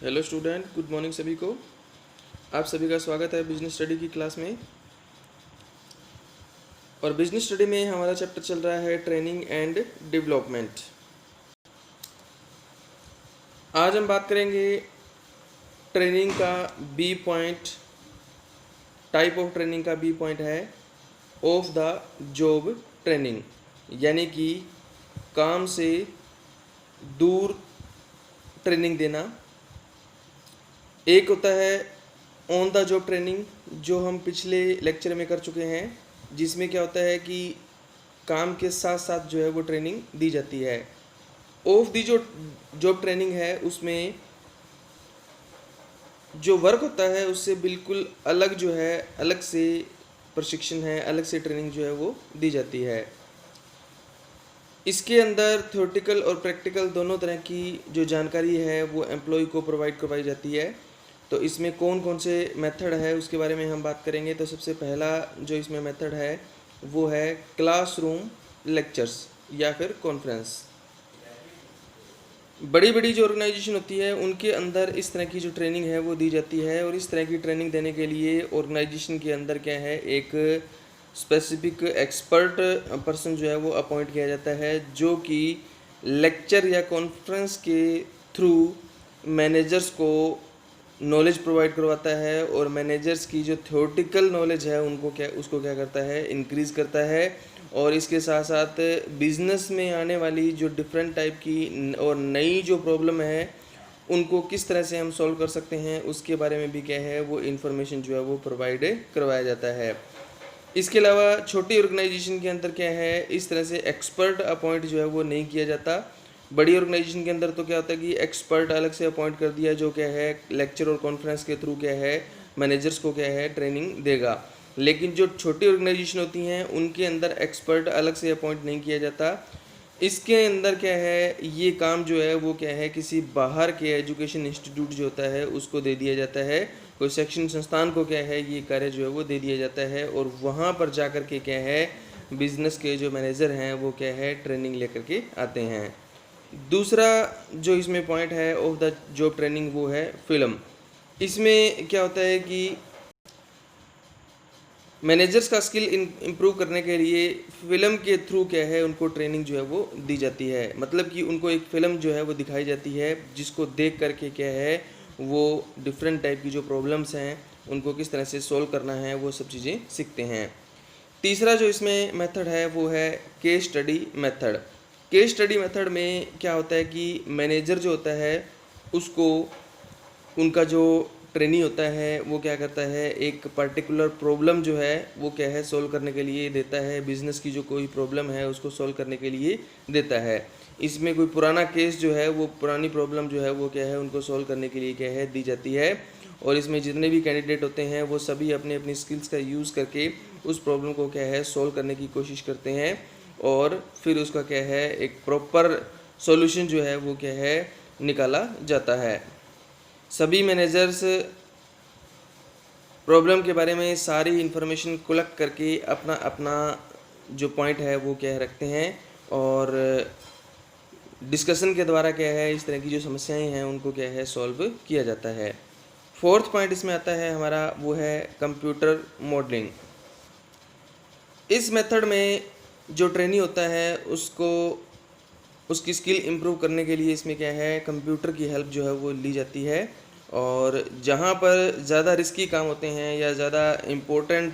Hello student, good morning सभी को। आप सभी का स्वागत है बिजनेस स्टडी की क्लास में। और बिजनेस स्टडी में हमारा चैप्टर चल रहा है ट्रेनिंग एंड डेवलपमेंट। आज हम बात करेंगे ट्रेनिंग का B point. Type of training का बी पॉइंट है ऑफ द जॉब ट्रेनिंग, यानी कि काम से दूर ट्रेनिंग देना। एक होता है ऑन द जॉब ट्रेनिंग, जो हम पिछले लेक्चर में कर चुके हैं, जिसमें क्या होता है कि काम के साथ साथ जो है वो ट्रेनिंग दी जाती है। ऑफ दी जो जॉब ट्रेनिंग है उसमें जो वर्क होता है उससे बिल्कुल अलग जो है, अलग से प्रशिक्षण है, अलग से ट्रेनिंग जो है वो दी जाती है। इसके अंदर थ्योरेटिकल और प्रैक्टिकल दोनों तरह की जो जानकारी है वो एम्प्लॉय को प्रोवाइड करवाई जाती है। तो इसमें कौन कौन से मेथड है उसके बारे में हम बात करेंगे। तो सबसे पहला जो इसमें मेथड है वो है क्लासरूम लेक्चर्स या फिर कॉन्फ्रेंस। बड़ी बड़ी जो ऑर्गेनाइजेशन होती है उनके अंदर इस तरह की जो ट्रेनिंग है वो दी जाती है, और इस तरह की ट्रेनिंग देने के लिए ऑर्गेनाइजेशन के अंदर क्या है, एक स्पेसिफिक एक्सपर्ट पर्सन जो है वो अपॉइंट किया जाता है, जो कि लेक्चर या कॉन्फ्रेंस के थ्रू मैनेजर्स को नॉलेज प्रोवाइड करवाता है, और मैनेजर्स की जो थ्योरेटिकल नॉलेज है उसको क्या करता है, इंक्रीज़ करता है। और इसके साथ साथ बिजनेस में आने वाली जो डिफरेंट टाइप की और नई जो प्रॉब्लम है उनको किस तरह से हम सॉल्व कर सकते हैं उसके बारे में भी क्या है वो इन्फॉर्मेशन जो है वो प्रोवाइड करवाया जाता है। इसके अलावा छोटी ऑर्गेनाइजेशन के अंदर क्या है, इस तरह से एक्सपर्ट अपॉइंट जो है वो नहीं किया जाता। बड़ी ऑर्गेनाइजेशन के अंदर तो क्या होता है कि एक्सपर्ट अलग से अपॉइंट कर दिया, जो क्या है लेक्चर और कॉन्फ्रेंस के थ्रू क्या है मैनेजर्स को क्या है ट्रेनिंग देगा। लेकिन जो छोटी ऑर्गेनाइजेशन होती हैं उनके अंदर एक्सपर्ट अलग से अपॉइंट नहीं किया जाता। इसके अंदर क्या है, ये काम जो है वो क्या है किसी बाहर के एजुकेशन इंस्टीट्यूट जो होता है उसको दे दिया जाता है। कोई शैक्षणिक संस्थान को क्या है ये कार्य जो है वो दे दिया जाता है, और वहाँ पर जा कर के क्या है बिजनेस के जो मैनेजर हैं वो क्या है ट्रेनिंग लेकर के आते हैं। दूसरा जो इसमें पॉइंट है ऑफ द जॉब ट्रेनिंग वो है फिल्म। इसमें क्या होता है कि मैनेजर्स का स्किल इम्प्रूव करने के लिए फिल्म के थ्रू क्या है उनको ट्रेनिंग जो है वो दी जाती है। मतलब कि उनको एक फ़िल्म जो है वो दिखाई जाती है, जिसको देख करके क्या है वो डिफरेंट टाइप की जो प्रॉब्लम्स हैं उनको किस तरह से सॉल्व करना है वो सब चीज़ें सीखते हैं। तीसरा जो इसमें मेथड है वो है case study method. Case study method में क्या होता है कि मैनेजर जो होता है उसको उनका जो ट्रेनी होता है वो क्या करता है, एक पर्टिकुलर प्रॉब्लम जो है वो क्या है सॉल्व करने के लिए देता है। बिजनेस की जो कोई प्रॉब्लम है उसको सॉल्व करने के लिए देता है। इसमें कोई पुराना केस जो है वो पुरानी प्रॉब्लम जो है वो क्या है उनको सॉल्व करने के लिए क्या है दी जाती है। और इसमें जितने भी कैंडिडेट होते हैं वो सभी अपने अपनी स्किल्स का यूज़ करके उस प्रॉब्लम को क्या है सॉल्व करने की कोशिश करते हैं, और फिर उसका क्या है एक प्रॉपर सॉल्यूशन जो है वो क्या है निकाला जाता है। सभी मैनेजर्स प्रॉब्लम के बारे में सारी इन्फॉर्मेशन कलेक्ट करके अपना अपना जो पॉइंट है वो क्या है रखते हैं, और डिस्कशन के द्वारा क्या है इस तरह की जो समस्याएं हैं उनको क्या है सॉल्व किया जाता है। फोर्थ पॉइंट इसमें आता है हमारा वो है कंप्यूटर मॉडलिंग। इस मेथड में जो ट्रेनी होता है उसको उसकी स्किल इम्प्रूव करने के लिए इसमें क्या है कंप्यूटर की हेल्प जो है वो ली जाती है। और जहाँ पर ज़्यादा रिस्की काम होते हैं या ज़्यादा इम्पोर्टेंट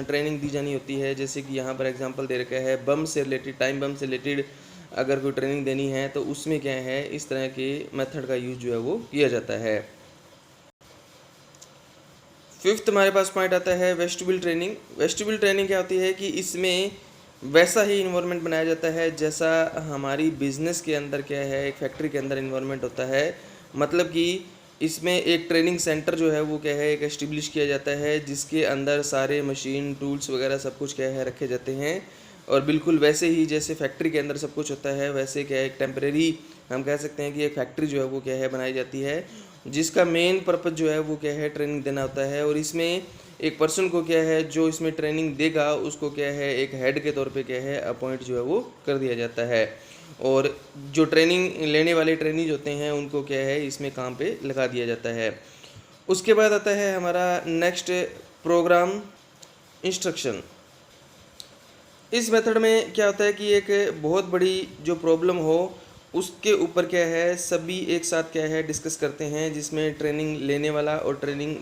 ट्रेनिंग दी जानी होती है, जैसे कि यहाँ पर एग्जांपल दे रखा है बम से रिलेटेड, टाइम बम से रिलेटेड अगर कोई ट्रेनिंग देनी है तो उसमें क्या है इस तरह के मेथड का यूज जो है वो किया जाता है। फिफ्थ हमारे पास पॉइंट आता है वेस्टिब्यूल ट्रेनिंग। वेस्टिब्यूल ट्रेनिंग क्या होती है कि इसमें वैसा ही इन्वायरमेंट बनाया जाता है जैसा हमारी बिजनेस के अंदर क्या है एक फैक्ट्री के अंदर इन्वायरमेंट होता है। मतलब कि इसमें एक ट्रेनिंग सेंटर जो है वो क्या है एक एस्टेब्लिश किया जाता है, जिसके अंदर सारे मशीन टूल्स वगैरह सब कुछ क्या है रखे जाते हैं। और बिल्कुल वैसे ही जैसे फैक्ट्री के अंदर सब कुछ होता है वैसे क्या है एक टेम्परेरी हम कह सकते हैं कि एक फैक्ट्री जो है वो क्या है बनाई जाती है, जिसका मेन पर्पज़ जो है वो क्या है ट्रेनिंग देना होता है। और इसमें एक पर्सन को क्या है जो इसमें ट्रेनिंग देगा उसको क्या है एक हेड के तौर पे क्या है अपॉइंट जो है वो कर दिया जाता है। और जो ट्रेनिंग लेने वाले ट्रेनीज होते हैं उनको क्या है इसमें काम पे लगा दिया जाता है। उसके बाद आता है हमारा नेक्स्ट प्रोग्राम इंस्ट्रक्शन। इस मेथड में क्या होता है कि एक बहुत बड़ी जो प्रॉब्लम हो उसके ऊपर क्या है सभी एक साथ क्या है डिस्कस करते हैं, जिसमें ट्रेनिंग लेने वाला और ट्रेनिंग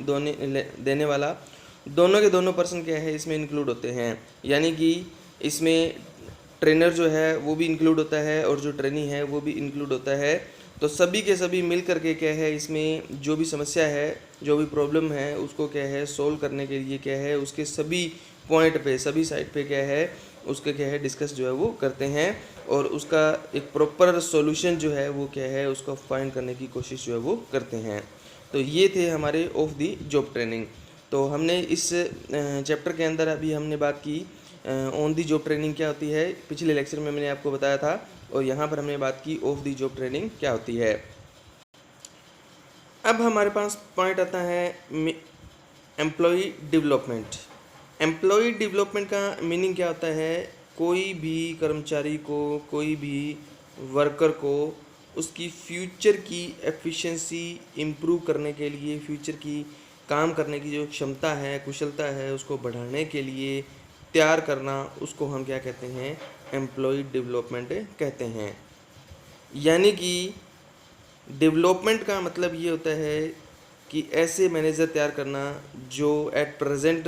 देने वाला दोनों के दोनों पर्सन क्या है इसमें इंक्लूड होते हैं। यानी कि इसमें ट्रेनर जो है वो भी इंक्लूड होता है और जो ट्रेनी है वो भी इंक्लूड होता है। तो सभी के सभी मिल करके क्या है इसमें जो भी समस्या है, जो भी प्रॉब्लम है उसको क्या है सोल्व करने के लिए क्या है उसके सभी पॉइंट पे, सभी साइड पे क्या है उसके क्या है डिस्कस जो है वो करते हैं और उसका एक प्रॉपर सॉल्यूशन जो है वो क्या है उसको फाइंड करने की कोशिश जो है वो करते हैं। तो ये थे हमारे ऑफ द जॉब ट्रेनिंग। तो हमने इस चैप्टर के अंदर अभी हमने बात की ऑन दी जॉब ट्रेनिंग क्या होती है, पिछले लेक्चर में मैंने आपको बताया था, और यहाँ पर हमने बात की ऑफ दी जॉब ट्रेनिंग क्या होती है। अब हमारे पास पॉइंट आता है एम्प्लॉय डेवलपमेंट। एम्प्लॉय डेवलपमेंट का मीनिंग क्या होता है, कोई भी कर्मचारी को, कोई भी वर्कर को उसकी फ्यूचर की एफिशिएंसी इम्प्रूव करने के लिए, फ्यूचर की काम करने की जो क्षमता है, कुशलता है, उसको बढ़ाने के लिए तैयार करना, उसको हम क्या कहते हैं एम्प्लॉय डेवलपमेंट कहते हैं। यानी कि डेवलपमेंट का मतलब ये होता है कि ऐसे मैनेजर तैयार करना जो एट प्रेजेंट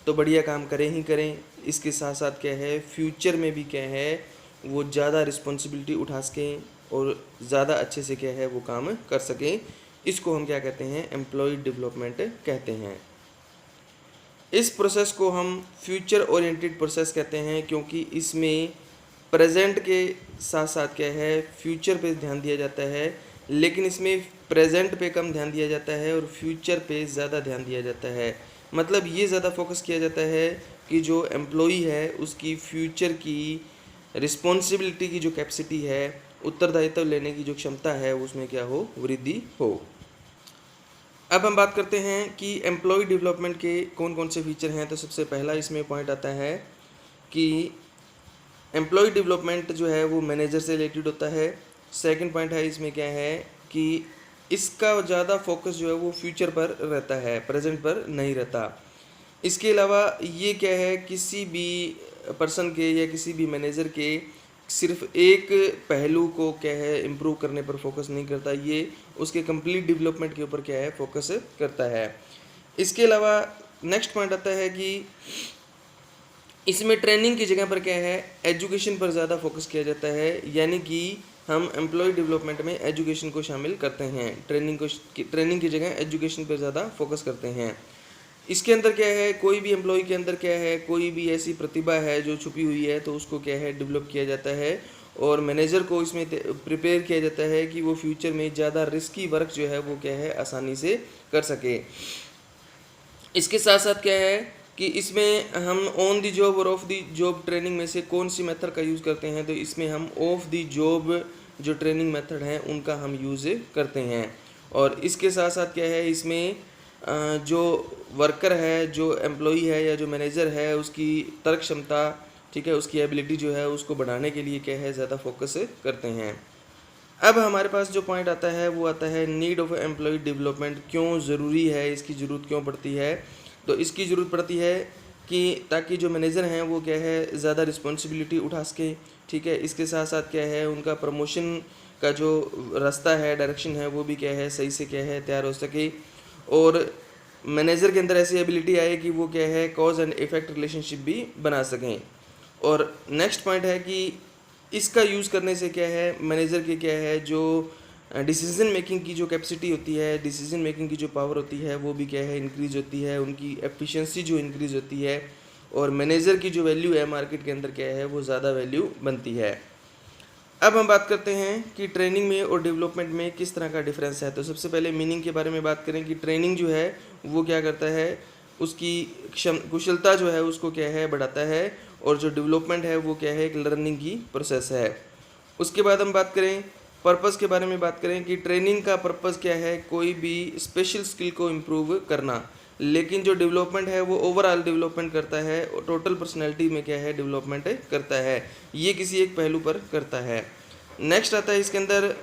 तो बढ़िया काम करें ही करें, इसके साथ साथ क्या है फ्यूचर में भी क्या है वो ज़्यादा रिस्पॉन्सिबिलिटी उठा सकें और ज़्यादा अच्छे से क्या है वो काम कर सकें। इसको हम क्या कहते हैं एम्प्लॉय डेवलपमेंट कहते हैं। इस प्रोसेस को हम फ्यूचर ओरिएंटेड प्रोसेस कहते हैं, क्योंकि इसमें प्रेजेंट के साथ साथ क्या है फ्यूचर पे ध्यान दिया जाता है, लेकिन इसमें प्रेजेंट पे कम ध्यान दिया जाता है और फ्यूचर पे ज़्यादा ध्यान दिया जाता है। मतलब ये ज़्यादा फोकस किया जाता है कि जो एम्प्लॉई है उसकी फ्यूचर की रिस्पॉन्सिबिलिटी की जो कैपेसिटी है, उत्तरदायित्व लेने की जो क्षमता है उसमें क्या हो वृद्धि हो। अब हम बात करते हैं कि एम्प्लॉय डेवलपमेंट के कौन कौन से फीचर हैं। तो सबसे पहला इसमें पॉइंट आता है कि एम्प्लॉय डेवलपमेंट जो है वो मैनेजर से रिलेटेड होता है। सेकंड पॉइंट है इसमें क्या है कि इसका ज़्यादा फोकस जो है वो फ्यूचर पर रहता है, प्रेजेंट पर नहीं रहता। इसके अलावा ये क्या है किसी भी पर्सन के या किसी भी मैनेजर के सिर्फ एक पहलू को क्या है इम्प्रूव करने पर फोकस नहीं करता, ये उसके कंप्लीट डेवलपमेंट के ऊपर क्या है फोकस करता है। इसके अलावा नेक्स्ट पॉइंट आता है कि इसमें ट्रेनिंग की जगह पर क्या है एजुकेशन पर ज़्यादा फोकस किया जाता है। यानी कि हम एम्प्लॉय डेवलपमेंट में एजुकेशन को शामिल करते हैं, ट्रेनिंग की जगह एजुकेशन पर ज़्यादा फोकस करते हैं। इसके अंदर क्या है कोई भी एम्प्लॉय के अंदर क्या है कोई भी ऐसी प्रतिभा है जो छुपी हुई है तो उसको क्या है डेवलप किया जाता है और मैनेजर को इसमें प्रिपेयर किया जाता है कि वो फ्यूचर में ज़्यादा रिस्की वर्क जो है वो क्या है आसानी से कर सके। इसके साथ साथ क्या है कि इसमें हम ऑन दी जॉब और ऑफ दी जॉब ट्रेनिंग में से कौन सी मेथड का यूज़ करते हैं, तो इसमें हम ऑफ दी जॉब जो ट्रेनिंग मेथड है उनका हम यूज़ करते हैं। और इसके साथ साथ क्या है इसमें जो वर्कर है, जो एम्प्लॉई है या जो मैनेजर है उसकी तर्क क्षमता, ठीक है, उसकी एबिलिटी जो है उसको बढ़ाने के लिए क्या है ज़्यादा फोकस करते हैं। अब हमारे पास जो पॉइंट आता है वो आता है नीड ऑफ एम्प्लॉय डेवलपमेंट। क्यों ज़रूरी है, इसकी ज़रूरत क्यों पड़ती है, तो इसकी ज़रूरत पड़ती है कि ताकि जो मैनेजर हैं वो क्या है ज़्यादा रिस्पॉन्सिबिलिटी उठा सके, ठीक है। इसके साथ साथ क्या है उनका प्रमोशन का जो रास्ता है, डायरेक्शन है, वो भी क्या है सही से क्या है तैयार हो सके और मैनेजर के अंदर ऐसी एबिलिटी आए कि वो क्या है कॉज एंड इफेक्ट रिलेशनशिप भी बना सकें। और नेक्स्ट पॉइंट है कि इसका यूज़ करने से क्या है मैनेजर के क्या है जो डिसीजन मेकिंग की जो कैपेसिटी होती है, डिसीजन मेकिंग की जो पावर होती है वो भी क्या है इंक्रीज होती है, उनकी एफिशिएंसी जो इंक्रीज होती है और मैनेजर की जो वैल्यू है मार्केट के अंदर क्या है वो ज़्यादा वैल्यू बनती है। अब हम बात करते हैं कि ट्रेनिंग में और डेवलपमेंट में किस तरह का डिफरेंस है। तो सबसे पहले मीनिंग के बारे में बात करें कि ट्रेनिंग जो है वो क्या करता है उसकी कुशलता जो है उसको क्या है बढ़ाता है और जो डेवलपमेंट है वो क्या है एक लर्निंग की प्रोसेस है। उसके बाद हम बात करें पर्पज़ के बारे में बात करें कि ट्रेनिंग का पर्पज़ क्या है कोई भी स्पेशल स्किल को इम्प्रूव करना, लेकिन जो डेवलपमेंट है वो ओवरऑल डेवलपमेंट करता है और टोटल पर्सनैलिटी में क्या है डेवलपमेंट करता है, ये किसी एक पहलू पर करता है। नेक्स्ट आता है इसके अंदर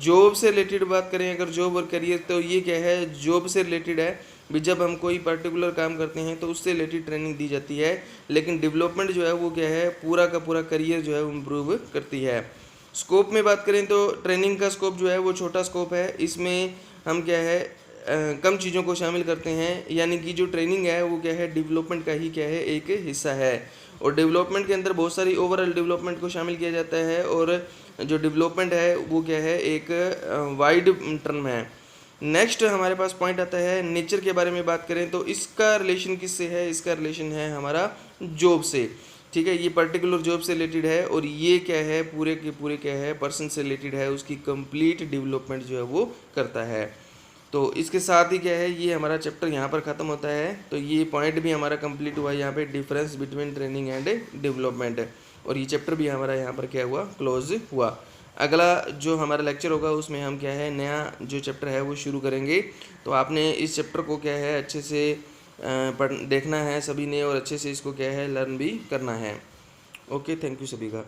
जॉब से रिलेटेड बात करें अगर जॉब और करियर, तो ये क्या है, जॉब से रिलेटेड है भी, जब हम कोई पर्टिकुलर काम करते हैं तो उससे रिलेटेड ट्रेनिंग दी जाती है। लेकिन डेवलपमेंट जो है वो क्या है, पूरा का पूरा करियर जो है वो इम्प्रूव करती है। स्कोप में बात करें तो ट्रेनिंग का स्कोप जो है वो छोटा स्कोप है, इसमें हम क्या है कम चीज़ों को शामिल करते हैं, यानी कि जो ट्रेनिंग है वो क्या है, डेवलपमेंट का ही क्या है, एक हिस्सा है। और डेवलपमेंट के अंदर बहुत सारी ओवरऑल डेवलपमेंट को शामिल किया जाता है, और जो डेवलपमेंट है वो क्या है, एक वाइड टर्म है। नेक्स्ट हमारे पास पॉइंट आता है नेचर के बारे में बात करें तो इसका रिलेशन किससे है, इसका रिलेशन है हमारा जॉब से। ठीक है, ये पर्टिकुलर जॉब से रिलेटेड है, और ये क्या है, पूरे के पूरे क्या है, पर्सन से रिलेटेड है, उसकी कंप्लीट डेवलपमेंट जो है वो करता है। तो इसके साथ ही क्या है, ये हमारा चैप्टर यहाँ पर ख़त्म होता है। तो ये पॉइंट भी हमारा कंप्लीट हुआ यहाँ पे, difference between training and development, और ये चैप्टर भी हमारा यहाँ पर क्या हुआ, क्लोज हुआ। अगला जो हमारा लेक्चर होगा उसमें हम क्या है, नया जो चैप्टर है वो शुरू करेंगे। तो आपने इस चैप्टर को क्या है अच्छे से देखना है सभी ने, और अच्छे से इसको क्या है लर्न भी करना है। ओके, थैंक यू सभी का।